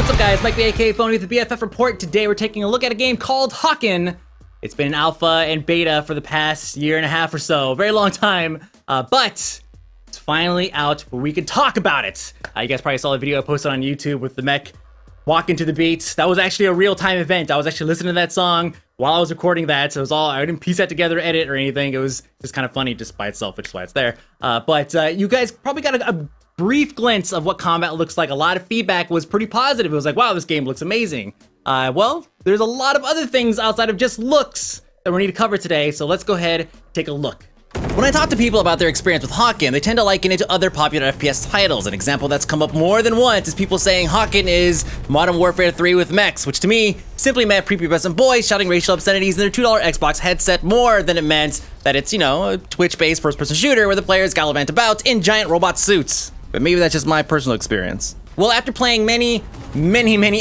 What's up guys, Mike the aka Phony with the BFF Report. Today we're taking a look at a game called Hawken. It's been in alpha and beta for the past year and a half or so, very long time, but it's finally out where we can talk about it. You guys probably saw the video I posted on YouTube with the mech walking to the beat. That was actually a real-time event. I was actually listening to that song while I was recording that, so it was all, I didn't piece that together, edit or anything. It was just kind of funny just by itself, which is why it's there. But you guys probably got a brief glimpse of what combat looks like. A lot of feedback was pretty positive. It was like, wow, this game looks amazing. Well, there's a lot of other things outside of just looks that we need to cover today, so let's go ahead and take a look. When I talk to people about their experience with Hawken, they tend to liken it to other popular FPS titles. An example that's come up more than once is people saying Hawken is Modern Warfare 3 with mechs, which to me simply meant prepubescent boys shouting racial obscenities in their $2 Xbox headset more than it meant that it's, you know, a Twitch-based first-person shooter where the players gallivant about in giant robot suits. But maybe that's just my personal experience. Well, after playing many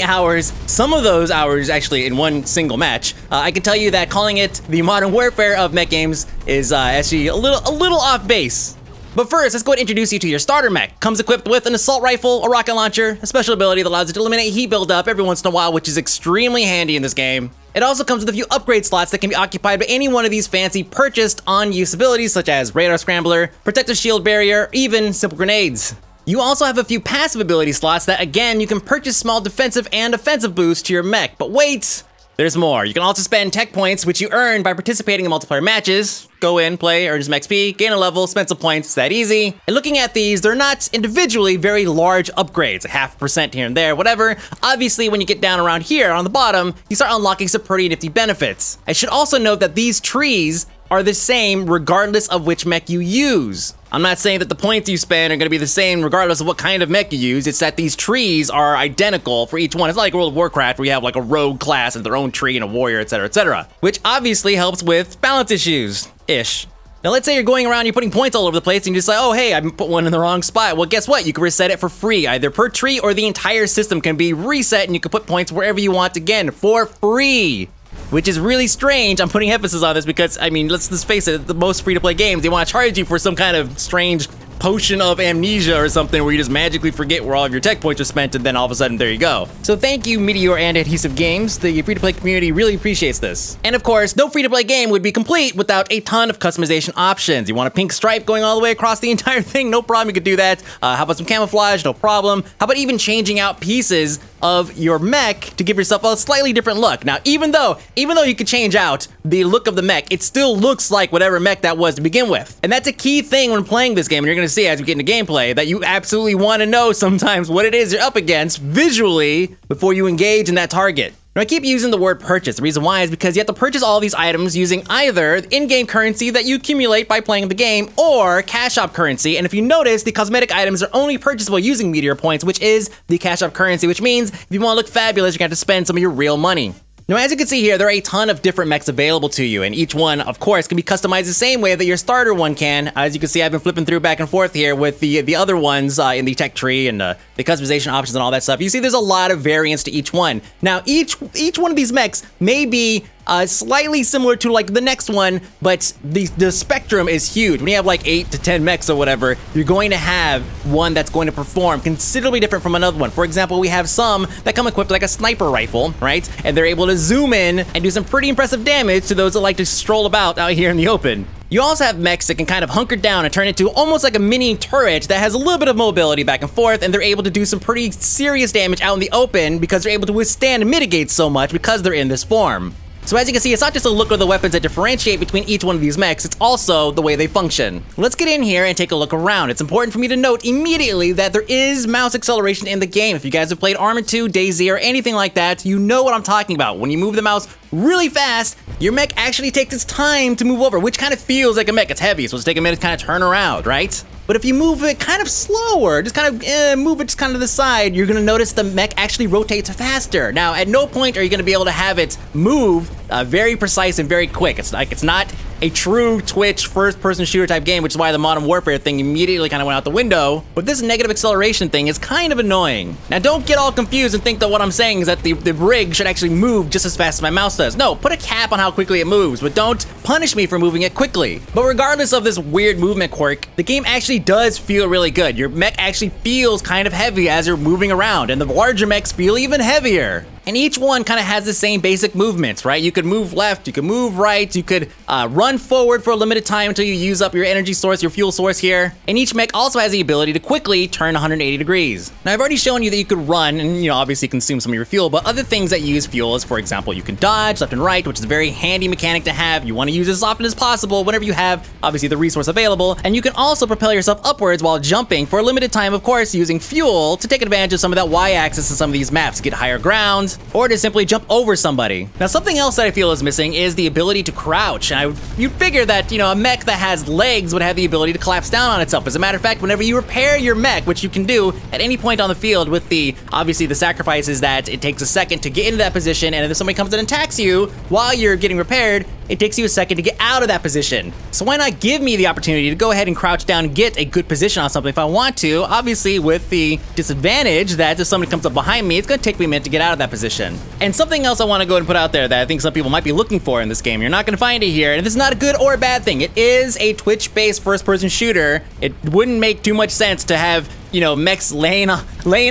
hours, some of those hours actually in one single match, I can tell you that calling it the Modern Warfare of mech games is actually a little off base. But first, let's go ahead and introduce you to your starter mech. Comes equipped with an assault rifle, a rocket launcher, a special ability that allows it to eliminate heat buildup every once in a while, which is extremely handy in this game. It also comes with a few upgrade slots that can be occupied by any one of these fancy purchased on-use abilities such as radar scrambler, protective shield barrier, even simple grenades. You also have a few passive ability slots that, again, you can purchase small defensive and offensive boosts to your mech. But wait, there's more. You can also spend tech points, which you earn by participating in multiplayer matches. Go in, play, earn some XP, gain a level, spend some points, it's that easy. And looking at these, they're not individually very large upgrades, a 0.5% here and there, whatever. Obviously, when you get down around here on the bottom, you start unlocking some pretty nifty benefits. I should also note that these trees are the same regardless of which mech you use. I'm not saying that the points you spend are going to be the same regardless of what kind of mech you use. It's that these trees are identical for each one. It's not like World of Warcraft where you have like a rogue class and their own tree and a warrior, etc., etc. Which obviously helps with balance issues-ish. Now let's say you're going around, you're putting points all over the place, and you just like, oh hey, I put one in the wrong spot. Well, guess what? You can reset it for free, either per tree or the entire system can be reset, and you can put points wherever you want again for free. Which is really strange. I'm putting emphasis on this because, I mean, let's face it, the most free-to-play games, they want to charge you for some kind of strange potion of amnesia or something where you just magically forget where all of your tech points are spent and then all of a sudden there you go. So thank you, Meteor and Adhesive Games. The free-to-play community really appreciates this. And of course, no free-to-play game would be complete without a ton of customization options. You want a pink stripe going all the way across the entire thing? No problem, you could do that. How about some camouflage? No problem. How about even changing out pieces of your mech to give yourself a slightly different look? Now, even though you could change out the look of the mech, it still looks like whatever mech that was to begin with. And that's a key thing when playing this game, and you're gonna see as we get into gameplay, that you absolutely want to know sometimes what it is you're up against visually before you engage in that target. Now, I keep using the word purchase. The reason why is because you have to purchase all these items using either in-game currency that you accumulate by playing the game or cash shop currency. And if you notice, the cosmetic items are only purchasable using Meteor points, which is the cash shop currency, which means if you want to look fabulous, you're gonna have to spend some of your real money. Now, as you can see here, there are a ton of different mechs available to you, and each one, of course, can be customized the same way that your starter one can. As you can see, I've been flipping through back and forth here with the other ones in the tech tree and the customization options and all that stuff. You see there's a lot of variance to each one. Now, each one of these mechs may be slightly similar to like the next one, but the spectrum is huge. When you have like 8 to 10 mechs or whatever, you're going to have one that's going to perform considerably different from another one. For example, we have some that come equipped with like a sniper rifle, right? And they're able to zoom in and do some pretty impressive damage to those that like to stroll about out here in the open. You also have mechs that can kind of hunker down and turn into almost like a mini turret that has a little bit of mobility back and forth, and they're able to do some pretty serious damage out in the open because they're able to withstand and mitigate so much because they're in this form. So as you can see, it's not just the look of the weapons that differentiate between each one of these mechs, it's also the way they function. Let's get in here and take a look around. It's important for me to note immediately that there is mouse acceleration in the game. If you guys have played Armored 2, DayZ, or anything like that, you know what I'm talking about. When you move the mouse really fast, your mech actually takes its time to move over, which kind of feels like a mech. It's heavy, so it's take a minute to kind of turn around, right? But if you move it kind of slower, just kind of move it just kind of to the side, you're gonna notice the mech actually rotates faster. Now, at no point are you gonna be able to have it move very precise and very quick. It's not a true Twitch first-person shooter type game, which is why the Modern Warfare thing immediately kind of went out the window. But this negative acceleration thing is kind of annoying. Now, don't get all confused and think that what I'm saying is that the rig should actually move just as fast as my mouse does. No, put a cap on how quickly it moves, but don't punish me for moving it quickly. But regardless of this weird movement quirk, the game actually does feel really good. Your mech actually feels kind of heavy as you're moving around, and the larger mechs feel even heavier. And each one kind of has the same basic movements, right? You could move left, you could move right, you could run forward for a limited time until you use up your energy source, your fuel source here. And each mech also has the ability to quickly turn 180 degrees. Now, I've already shown you that you could run and, you know, obviously consume some of your fuel, but other things that use fuel is, for example, you can dodge left and right, which is a very handy mechanic to have. You want to use it as often as possible whenever you have, obviously, the resource available. And you can also propel yourself upwards while jumping for a limited time, of course, using fuel to take advantage of some of that Y-axis in some of these maps to get higher ground, or to simply jump over somebody. Now, something else that I feel is missing is the ability to crouch. And you'd figure that, you know, a mech that has legs would have the ability to collapse down on itself. As a matter of fact, whenever you repair your mech, which you can do at any point on the field with obviously the sacrifice is that it takes a second to get into that position, and if somebody comes in and attacks you while you're getting repaired, it takes you a second to get out of that position. So why not give me the opportunity to go ahead and crouch down and get a good position on something if I want to, obviously with the disadvantage that if somebody comes up behind me, it's gonna take me a minute to get out of that position. And something else I wanna go ahead and put out there that I think some people might be looking for in this game, you're not gonna find it here, and this is not a good or a bad thing. It is a Twitch-based first-person shooter. It wouldn't make too much sense to have, you know, mechs laying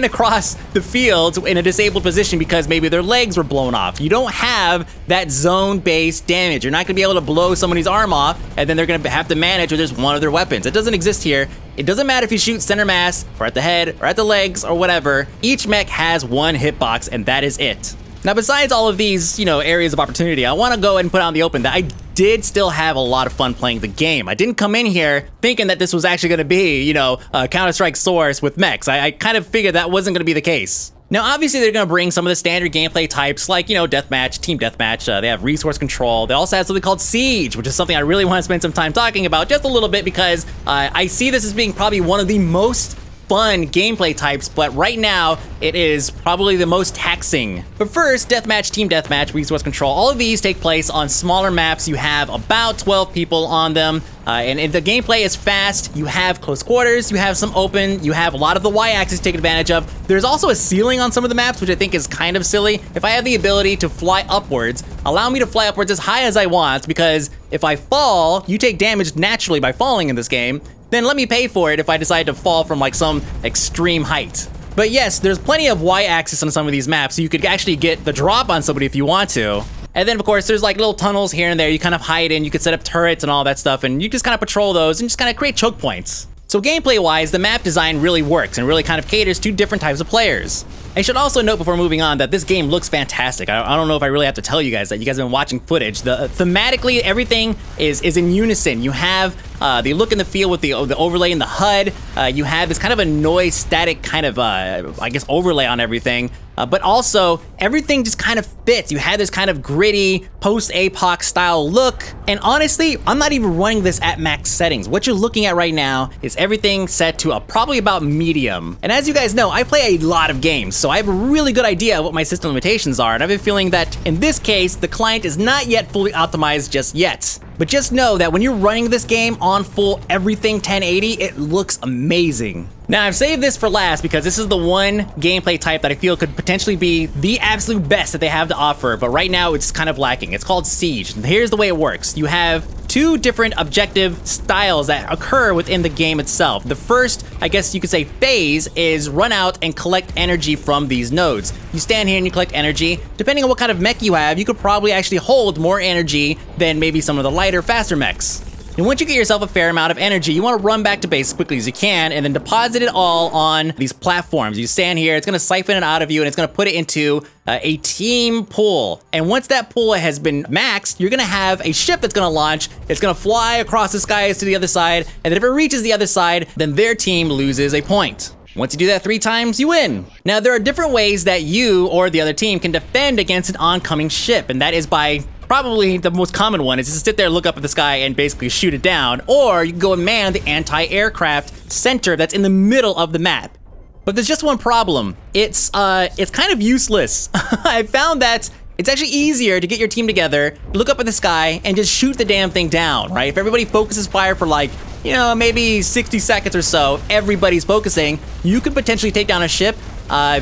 across the field in a disabled position because maybe their legs were blown off. You don't have that zone-based damage. You're not gonna be able to blow somebody's arm off and then they're gonna have to manage with just one of their weapons. It doesn't exist here. It doesn't matter if you shoot center mass or at the head or at the legs or whatever. Each mech has one hitbox and that is it. Now, besides all of these, you know, areas of opportunity, I want to go ahead and put out in the open that I did still have a lot of fun playing the game. I didn't come in here thinking that this was actually going to be, you know, a Counter-Strike Source with mechs. I kind of figured that wasn't going to be the case. Now, obviously, they're going to bring some of the standard gameplay types like, you know, deathmatch, team deathmatch. They have resource control. They also have something called Siege, which is something I really want to spend some time talking about just a little bit because I see this as being probably one of the most fun gameplay types, but right now it is probably the most taxing. But first, deathmatch, team deathmatch, resource control, all of these take place on smaller maps. You have about 12 people on them, and the gameplay is fast. You have close quarters, you have some open, you have a lot of the Y-axis to take advantage of. There's also a ceiling on some of the maps, which I think is kind of silly. If I have the ability to fly upwards, allow me to fly upwards as high as I want, because if I fall, you take damage naturally by falling in this game, then let me pay for it if I decide to fall from like some extreme height. But yes, there's plenty of Y-axis on some of these maps, so you could actually get the drop on somebody if you want to. And then, of course, there's like little tunnels here and there you kind of hide in. You could set up turrets and all that stuff, and you just kind of patrol those and just kind of create choke points. So gameplay-wise, the map design really works and really kind of caters to different types of players. I should also note before moving on that this game looks fantastic. I don't know if I really have to tell you guys that. You guys have been watching footage. Thematically, everything is in unison. You have the look and the feel with the overlay in the HUD. You have this kind of a noise static kind of, I guess, overlay on everything. But also, everything just kind of fits. You have this kind of gritty, post-APOC style look. And honestly, I'm not even running this at max settings. What you're looking at right now is everything set to probably about medium. And as you guys know, I play a lot of games, so I have a really good idea of what my system limitations are. And I have a feeling that, in this case, the client is not yet fully optimized just yet. But just know that when you're running this game on full everything 1080, it looks amazing. Now, I've saved this for last because this is the one gameplay type that I feel could potentially be the absolute best that they have to offer, but right now it's kind of lacking. It's called Siege. And here's the way it works. You have two different objective styles that occur within the game itself. The first, I guess you could say, phase is run out and collect energy from these nodes. You stand here and you collect energy. Depending on what kind of mech you have, you could probably actually hold more energy than maybe some of the lighter, faster mechs. And once you get yourself a fair amount of energy, you want to run back to base as quickly as you can and then deposit it all on these platforms. You stand here, it's going to siphon it out of you, and it's going to put it into a team pool. And once that pool has been maxed, you're going to have a ship that's going to launch. It's going to fly across the skies to the other side, and then if it reaches the other side, then their team loses a point. Once you do that 3 times, you win. Now, there are different ways that you or the other team can defend against an oncoming ship, and that is by probably the most common one is just to sit there, look up at the sky, and basically shoot it down. Or you can go and man the anti-aircraft center that's in the middle of the map. But there's just one problem. It's kind of useless. I found that It's actually easier to get your team together, look up at the sky, and just shoot the damn thing down, right? If everybody focuses fire for like, you know, maybe 60 seconds or so, everybody's focusing, you could potentially take down a ship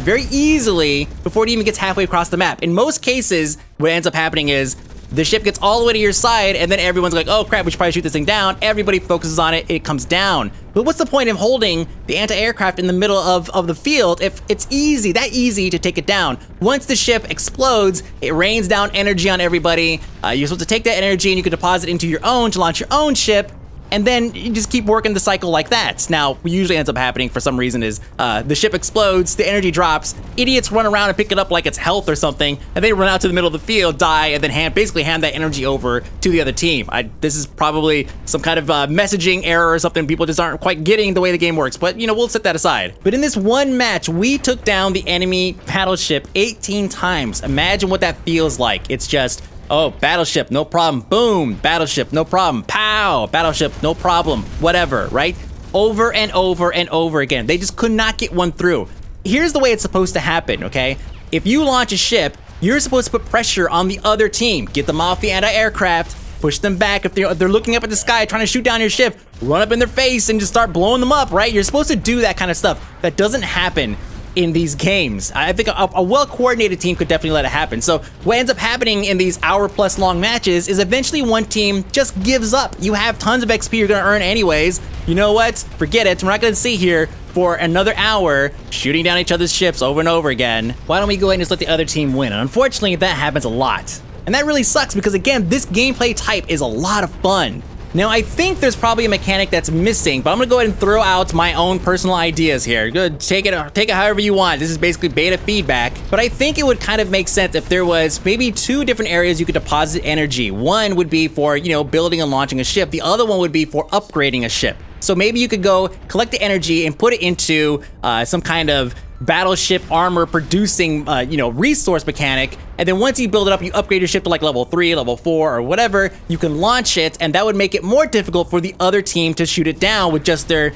very easily before it even gets halfway across the map. In most cases, what ends up happening is the ship gets all the way to your side, and then everyone's like, oh crap, we should probably shoot this thing down. Everybody focuses on it, it comes down. But what's the point of holding the anti-aircraft in the middle of the field if it's that easy to take it down? Once the ship explodes, it rains down energy on everybody. You're supposed to take that energy and you can deposit it into your own to launch your own ship. And then you just keep working the cycle like that. Now, what usually ends up happening for some reason is the ship explodes, the energy drops, idiots run around and pick it up like it's health or something, and they run out to the middle of the field, die, and then basically hand that energy over to the other team. This is probably some kind of messaging error or something. People just aren't quite getting the way the game works, but you know, we'll set that aside. But in this one match, we took down the enemy battleship 18 times. Imagine what that feels like. It's just, oh, battleship, no problem. Boom, battleship, no problem. Pow, battleship, no problem. Whatever, right? Over and over and over again. They just could not get one through. Here's the way it's supposed to happen, okay? If you launch a ship, you're supposed to put pressure on the other team. Get them off the anti-aircraft, push them back. If they're looking up at the sky trying to shoot down your ship, run up in their face and just start blowing them up, right? You're supposed to do that kind of stuff. That doesn't happen in these games. I think a well-coordinated team could definitely let it happen. So what ends up happening in these hour-plus long matches is eventually one team just gives up. You have tons of XP you're gonna earn anyways. You know what? Forget it. We're not gonna sit here for another hour shooting down each other's ships over and over again. Why don't we go ahead and just let the other team win? And unfortunately, that happens a lot. And that really sucks because, again, this gameplay type is a lot of fun. Now, I think there's probably a mechanic that's missing, but I'm gonna go ahead and throw out my own personal ideas here. Good, take it however you want. This is basically beta feedback, but I think it would kind of make sense if there was maybe two different areas you could deposit energy. One would be for, you know, building and launching a ship. The other one would be for upgrading a ship. So maybe you could go collect the energy and put it into some kind of battleship armor producing, you know, resource mechanic. And then once you build it up, you upgrade your ship to like level 3, level 4, or whatever. You can launch it, and that would make it more difficult for the other team to shoot it down with just their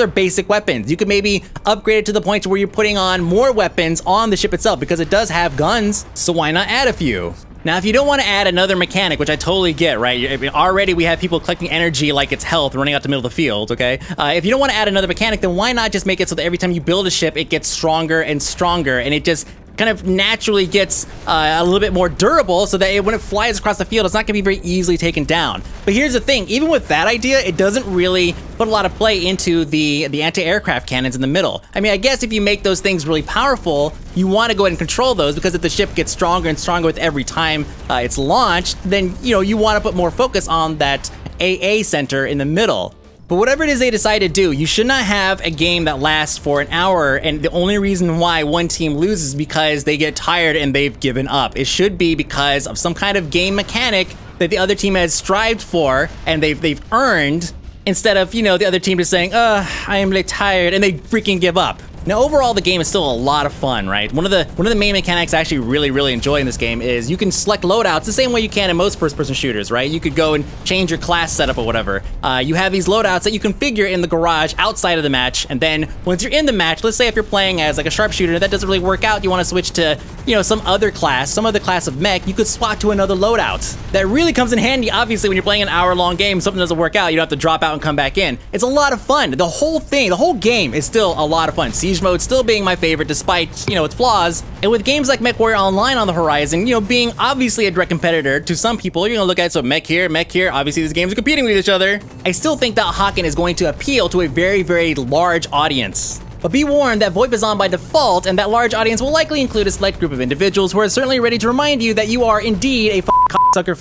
basic weapons. You could maybe upgrade it to the point where you're putting on more weapons on the ship itself because it does have guns. So why not add a few? Now, if you don't want to add another mechanic, which I totally get, right? I mean, already we have people collecting energy like it's health running out the middle of the field, okay? If you don't want to add another mechanic, then why not just make it so that every time you build a ship, it gets stronger and stronger, and it just kind of naturally gets a little bit more durable so that when it flies across the field, it's not gonna be very easily taken down. But here's the thing, even with that idea, it doesn't really put a lot of play into the anti-aircraft cannons in the middle. I mean, I guess if you make those things really powerful, you wanna go ahead and control those, because if the ship gets stronger and stronger with every time it's launched, then you wanna put more focus on that AA center in the middle. But whatever it is they decide to do, you should not have a game that lasts for an hour, and the only reason why one team loses is because they get tired and they've given up. It should be because of some kind of game mechanic that the other team has strived for and they've earned, instead of, the other team just saying, I am really tired, and they freaking give up. Now, overall, the game is still a lot of fun, right? One of the main mechanics I actually really enjoy in this game is you can select loadouts the same way you can in most first-person shooters, right? You could go and change your class setup or whatever. You have these loadouts that you configure in the garage outside of the match, and then once you're in the match, let's say if you're playing as like a sharpshooter, that doesn't really work out, you want to switch to, some other class of mech, you could swap to another loadout. That really comes in handy, obviously, when you're playing an hour-long game, something doesn't work out, you don't have to drop out and come back in. It's a lot of fun. The whole game is still a lot of fun. Siege mode still being my favorite despite, its flaws. And with games like MechWarrior Online on the horizon, being obviously a direct competitor to some people, you're gonna look at mech here, obviously these games are competing with each other. I still think that Hawken is going to appeal to a very large audience. But be warned that VoIP is on by default, and that large audience will likely include a select group of individuals who are certainly ready to remind you that you are indeed a cocksucker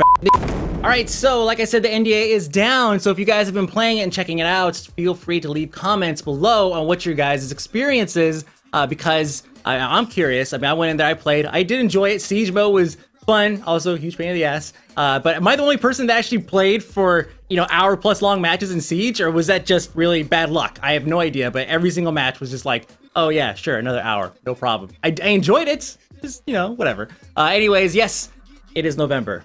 Alright, so like I said, the NDA is down, so if you guys have been playing it and checking it out, feel free to leave comments below on what your guys' experiences, because I'm curious. I mean, I went in there, I played, I did enjoy it. Siege mode was fun, also a huge pain in the ass. But am I the only person that actually played for, hour-plus long matches in Siege, or was that just really bad luck? I have no idea, but every single match was just like, oh yeah, sure, another hour, no problem. I enjoyed it, just, whatever. Anyways, yes, it is November.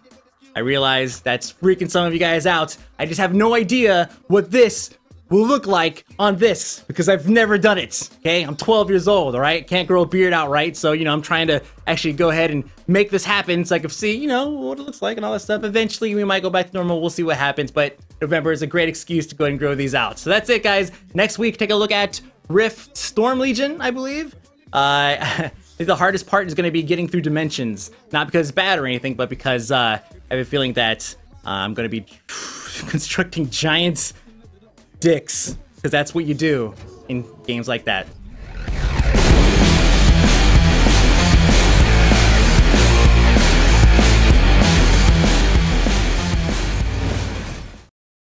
I realize that's freaking some of you guys out. I just have no idea what this will look like on this, because I've never done it, okay? I'm 12 years old, all right? Can't grow a beard outright, so, you know, I'm trying to actually go ahead and make this happen so I can see, you know, what it looks like and all that stuff. Eventually, we might go back to normal. We'll see what happens, but November is a great excuse to go ahead and grow these out. So that's it, guys. Next week, take a look at Rift Storm Legion, I believe. I think the hardest part is going to be getting through dimensions. Not because it's bad or anything, but because I have a feeling that I'm going to be constructing giant dicks, because that's what you do in games like that.